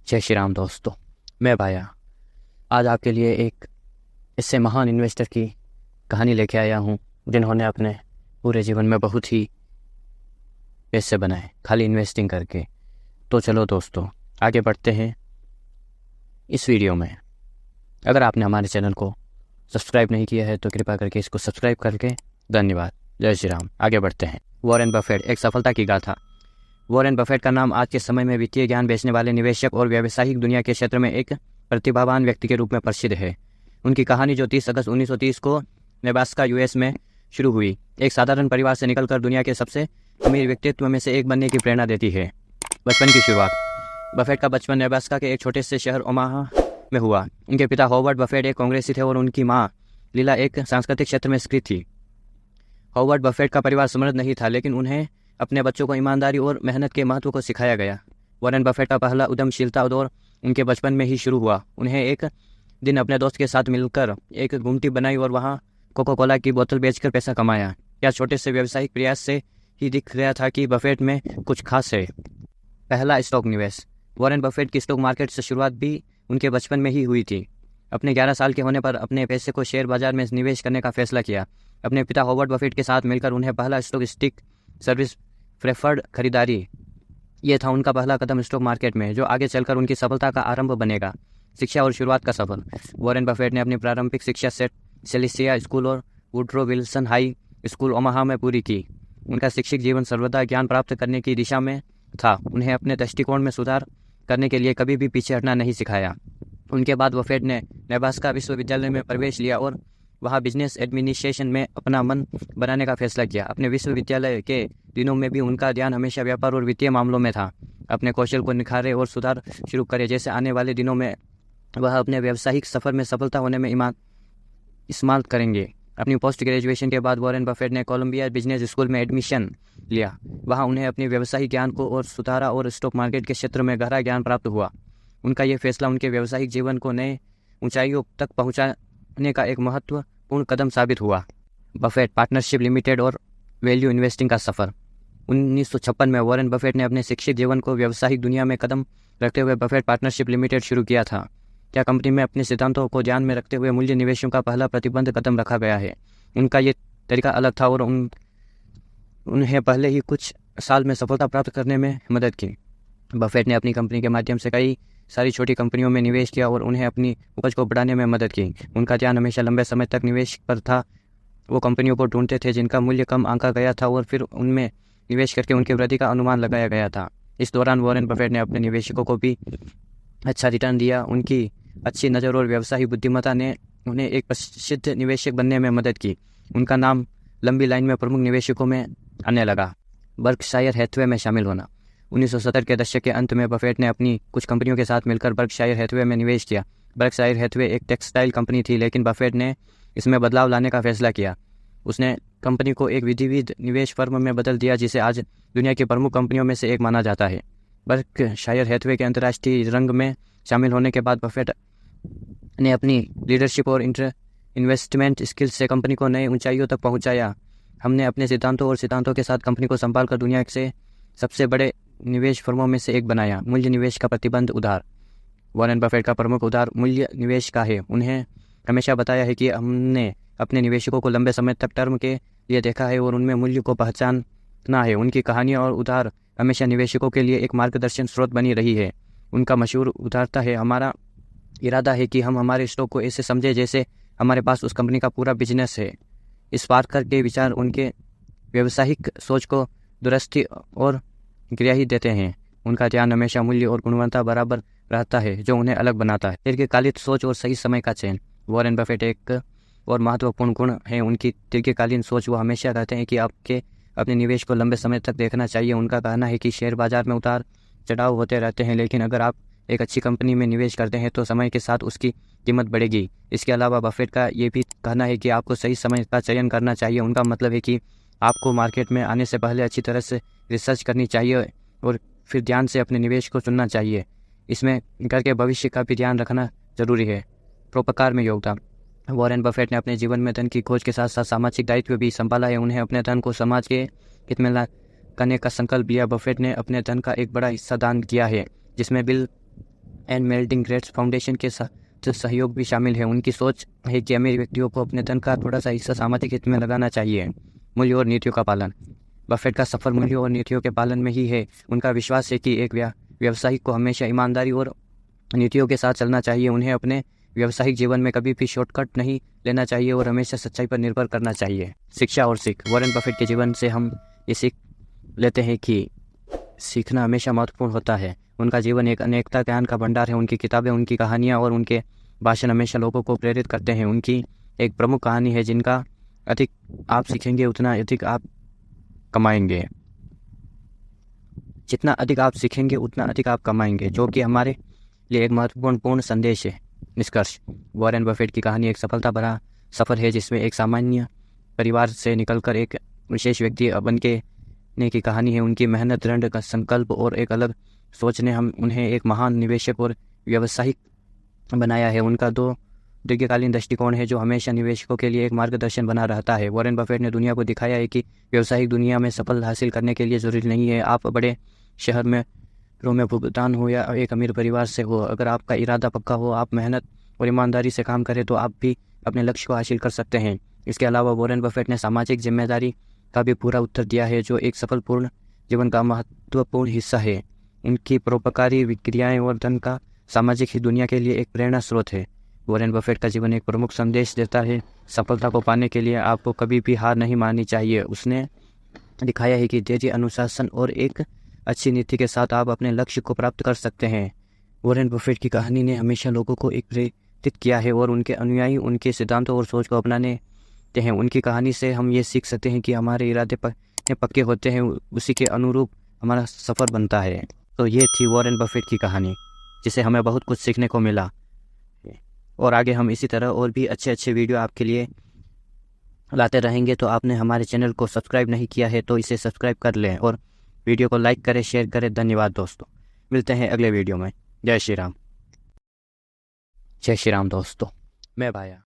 जय श्री राम दोस्तों, मैं भाया आज आपके लिए एक इससे महान इन्वेस्टर की कहानी लेके आया हूँ जिन्होंने अपने पूरे जीवन में बहुत ही पैसे बनाए खाली इन्वेस्टिंग करके। तो चलो दोस्तों आगे बढ़ते हैं इस वीडियो में। अगर आपने हमारे चैनल को सब्सक्राइब नहीं किया है तो कृपया करके इसको सब्सक्राइब करके धन्यवाद। जय श्री राम। आगे बढ़ते हैं। वॉरेन बफेट, एक सफलता की गाथा। वॉरेन बफेट का नाम आज के समय में वित्तीय ज्ञान बेचने वाले निवेशक और व्यावसायिक दुनिया के क्षेत्र में एक प्रतिभावान व्यक्ति के रूप में प्रसिद्ध है। उनकी कहानी जो 30 अगस्त 1930 को नेब्रास्का यूएस में शुरू हुई, एक साधारण परिवार से निकलकर दुनिया के सबसे अमीर व्यक्तित्व में से एक बनने की प्रेरणा देती है। बचपन की शुरुआत। बफेट का बचपन नेब्रास्का के एक छोटे से शहर ओमाहा में हुआ। उनके पिता हॉवर्ड बफेट एक कांग्रेसी थे और उनकी माँ लीला एक सांस्कृतिक क्षेत्र में स्थित थी। हॉवर्ड बफेट का परिवार समृद्ध नहीं था, लेकिन उन्हें अपने बच्चों को ईमानदारी और मेहनत के महत्व को सिखाया गया। वॉरेन बफेट का पहला उद्यमशीलता दौर उनके बचपन में ही शुरू हुआ। उन्हें एक दिन अपने दोस्त के साथ मिलकर एक गुमटी बनाई और वहां कोका कोला की बोतल बेचकर पैसा कमाया। यह छोटे से व्यावसायिक प्रयास से ही दिख गया था कि बफेट में कुछ खास है। पहला स्टॉक निवेश। वॉरेन बफेट की स्टॉक मार्केट से शुरुआत भी उनके बचपन में ही हुई थी। अपने 11 साल के होने पर अपने पैसे को शेयर बाजार में निवेश करने का फैसला किया। अपने पिता हॉवर्ड बफेट के साथ मिलकर उन्हें पहला स्टॉक स्टिक सर्विस प्रेफर्ड खरीदारी। ये था उनका पहला कदम स्टॉक मार्केट में, जो आगे चलकर उनकी सफलता का आरंभ बनेगा। शिक्षा और शुरुआत का सफर। वॉरेन बफेट ने अपनी प्रारंभिक शिक्षा सेट सेलिसिया स्कूल और Woodrow Wilson high school Omaha में पूरी की। उनका शिक्षक जीवन सर्वदा ज्ञान प्राप्त करने की दिशा में था। उन्हें अपने दृष्टिकोण में सुधार करने के लिए कभी भी पीछे हटना नहीं सिखाया। उनके बाद बफेट ने नेब्रास्का विश्वविद्यालय में प्रवेश लिया और वहाँ बिजनेस एडमिनिस्ट्रेशन में अपना मन बनाने का फैसला किया। अपने विश्वविद्यालय के दिनों में भी उनका ध्यान हमेशा व्यापार और वित्तीय मामलों में था। अपने कौशल को निखारे और सुधार शुरू करे, जैसे आने वाले दिनों में वह अपने व्यावसायिक सफर में सफलता होने में इस्तेमाल करेंगे। अपनी पोस्ट ग्रेजुएशन के बाद वॉरेन बफेट ने कोलंबिया बिजनेस स्कूल में एडमिशन लिया। वहाँ उन्हें अपने व्यावसायिक ज्ञान को और सुधारा और स्टॉक मार्केट के क्षेत्र में गहरा ज्ञान प्राप्त हुआ। उनका यह फैसला उनके व्यावसायिक जीवन को नए ऊंचाइयों तक पहुँचाने का एक महत्वपूर्ण कदम साबित हुआ। बफेट पार्टनरशिप लिमिटेड और वैल्यू इन्वेस्टिंग का सफर। 1956 में वॉरेन बफेट ने अपने शिक्षित जीवन को व्यावसायिक दुनिया में कदम रखते हुए बफेट पार्टनरशिप लिमिटेड शुरू किया था। क्या कंपनी में अपने सिद्धांतों को ध्यान में रखते हुए मूल्य निवेशों का पहला प्रतिबंध कदम रखा गया है। उनका ये तरीका अलग था और उन्हें पहले ही कुछ साल में सफलता प्राप्त करने में मदद की। बफेट ने अपनी कंपनी के माध्यम से कई सारी छोटी कंपनियों में निवेश किया और उन्हें अपनी उपज को बढ़ाने में मदद की। उनका ध्यान हमेशा लंबे समय तक निवेश पर था। वो कंपनियों को ढूंढते थे जिनका मूल्य कम आंका गया था और फिर उनमें निवेश करके उनकी वृद्धि का अनुमान लगाया गया था। इस दौरान वॉरेन बफेट ने अपने निवेशकों को भी अच्छा रिटर्न दिया। उनकी अच्छी नज़र और व्यवसायिक बुद्धिमत्ता ने उन्हें एक प्रसिद्ध निवेशक बनने में मदद की। उनका नाम लंबी लाइन में प्रमुख निवेशकों में आने लगा। बर्कशायर हैथवे में शामिल होना। 1970 के दशक के अंत में बफेट ने अपनी कुछ कंपनियों के साथ मिलकर बर्कशायर हैथवे में निवेश किया। बर्कशायर हैथवे एक टेक्सटाइल कंपनी थी, लेकिन बफेट ने इसमें बदलाव लाने का फैसला किया। उसने कंपनी को एक विविध निवेश फर्म में बदल दिया, जिसे आज दुनिया की प्रमुख कंपनियों में से एक माना जाता है। बर्कशायर हैथवे के अंतर्राष्ट्रीय रंग में शामिल होने के बाद बफेट ने अपनी लीडरशिप और इन्वेस्टमेंट स्किल्स से कंपनी को नए ऊंचाइयों तक पहुंचाया। हमने अपने सिद्धांतों के साथ कंपनी को संभाल कर दुनिया से सबसे बड़े निवेश फर्मों में से एक बनाया। मूल्य निवेश का प्रतिबंध उधार। वॉरेन बफेट का प्रमुख उधार मूल्य निवेश का है। उन्हें हमेशा बताया है कि हमने अपने निवेशकों को लंबे समय तक टर्म के लिए देखा है और उनमें मूल्य को पहचानना है। उनकी कहानियाँ और उधार हमेशा निवेशकों के लिए एक मार्गदर्शन स्रोत बनी रही है। उनका मशहूर उदारता है, हमारा इरादा है कि हम हमारे स्टॉक को ऐसे समझें जैसे हमारे पास उस कंपनी का पूरा बिजनेस है। इस पार्कर के विचार उनके व्यावसायिक सोच को दुरुस्ती और ग्रही देते हैं। उनका ध्यान हमेशा मूल्य और गुणवत्ता बराबर रहता है, जो उन्हें अलग बनाता है। दीर्घकालिक सोच और सही समय का चयन। वॉरेन बफेट एक और महत्वपूर्ण गुण है उनकी दीर्घकालीन सोच। वो हमेशा कहते हैं कि आपके अपने निवेश को लंबे समय तक देखना चाहिए। उनका कहना है कि शेयर बाजार में उतार चढ़ाव होते रहते हैं, लेकिन अगर आप एक अच्छी कंपनी में निवेश करते हैं तो समय के साथ उसकी कीमत बढ़ेगी। इसके अलावा बफेट का ये भी कहना है कि आपको सही समय का चयन करना चाहिए। उनका मतलब है कि आपको मार्केट में आने से पहले अच्छी तरह से रिसर्च करनी चाहिए और फिर ध्यान से अपने निवेश को चुनना चाहिए। इसमें घर के भविष्य का भी ध्यान रखना जरूरी है। परोपकार में योगदान। वॉरेन बफेट ने अपने जीवन में धन की खोज के साथ साथ सामाजिक दायित्व भी संभाला है। उन्हें अपने धन को समाज के हित में करने का संकल्प लिया। बफेट ने अपने धन का एक बड़ा हिस्सा दान किया है, जिसमें bill and Melinda Gates foundation के सहयोग भी शामिल है। उनकी सोच है कि अमीर व्यक्तियों को अपने धन का थोड़ा सा हिस्सा सामाजिक हित में लगाना चाहिए। मूल्य और नीतियों का पालन। बफेट का सफर मूल्यों और नीतियों के पालन में ही है। उनका विश्वास है कि एक व्यवसायिक को हमेशा ईमानदारी और नीतियों के साथ चलना चाहिए। उन्हें अपने व्यावसायिक जीवन में कभी भी शॉर्टकट नहीं लेना चाहिए और हमेशा सच्चाई पर निर्भर करना चाहिए। शिक्षा और सीख। वॉरेन बफेट के जीवन से हम ये सीख लेते हैं कि सीखना हमेशा महत्वपूर्ण होता है। उनका जीवन एक अनेकता ज्ञान का भंडार है। उनकी किताबें, उनकी कहानियाँ और उनके भाषण हमेशा लोगों को प्रेरित करते हैं। उनकी एक प्रमुख कहानी है, जिनका अधिक आप सीखेंगे उतना अधिक आप कमाएंगे। जितना अधिक आप सीखेंगे उतना अधिक आप कमाएंगे, जो कि हमारे लिए एक महत्वपूर्ण संदेश है। निष्कर्ष। वॉरेन बफेट की कहानी एक सफलता भरा सफ़र है, जिसमें एक सामान्य परिवार से निकलकर एक विशेष व्यक्ति बनने की कहानी है। उनकी मेहनत, दृढ़ का संकल्प और एक अलग सोच ने उन्हें एक महान निवेशक और व्यावसायिक बनाया है। उनका दीर्घकालीन दृष्टिकोण है, जो हमेशा निवेशकों के लिए एक मार्गदर्शन बना रहता है। वॉरेन बफेट ने दुनिया को दिखाया है कि व्यावसायिक दुनिया में सफल हासिल करने के लिए ज़रूरी नहीं है आप बड़े शहर में भुगतान हो या एक अमीर परिवार से हो। अगर आपका इरादा पक्का हो, आप मेहनत और ईमानदारी से काम करें, तो आप भी अपने लक्ष्य को हासिल कर सकते हैं। इसके अलावा वॉरेन बफेट ने सामाजिक जिम्मेदारी का भी पूरा उत्तर दिया है, जो एक सफल पूर्ण जीवन का महत्वपूर्ण हिस्सा है। उनकी परोपकारी क्रियाएं और धन का सामाजिक ही दुनिया के लिए एक प्रेरणा स्रोत है। वॉरेन बफेट का जीवन एक प्रमुख संदेश देता है, सफलता को पाने के लिए आपको कभी भी हार नहीं माननी चाहिए। उसने दिखाया है कि धैर्य, अनुशासन और एक अच्छी नीति के साथ आप अपने लक्ष्य को प्राप्त कर सकते हैं। वॉरेन बफेट की कहानी ने हमेशा लोगों को एक प्रेरित किया है और उनके अनुयायी उनके सिद्धांतों और सोच को अपनाने हैं। उनकी कहानी से हम ये सीख सकते हैं कि हमारे इरादे पक्के होते हैं, उसी के अनुरूप हमारा सफ़र बनता है। तो ये थी वॉरेन बफेट की कहानी, जिसे हमें बहुत कुछ सीखने को मिला। और आगे हम इसी तरह और भी अच्छे वीडियो आपके लिए लाते रहेंगे। तो आपने हमारे चैनल को सब्सक्राइब नहीं किया है तो इसे सब्सक्राइब कर लें और वीडियो को लाइक करें, शेयर करें। धन्यवाद दोस्तों, मिलते हैं अगले वीडियो में। जय श्री राम। जय श्री राम दोस्तों, मैं भाया।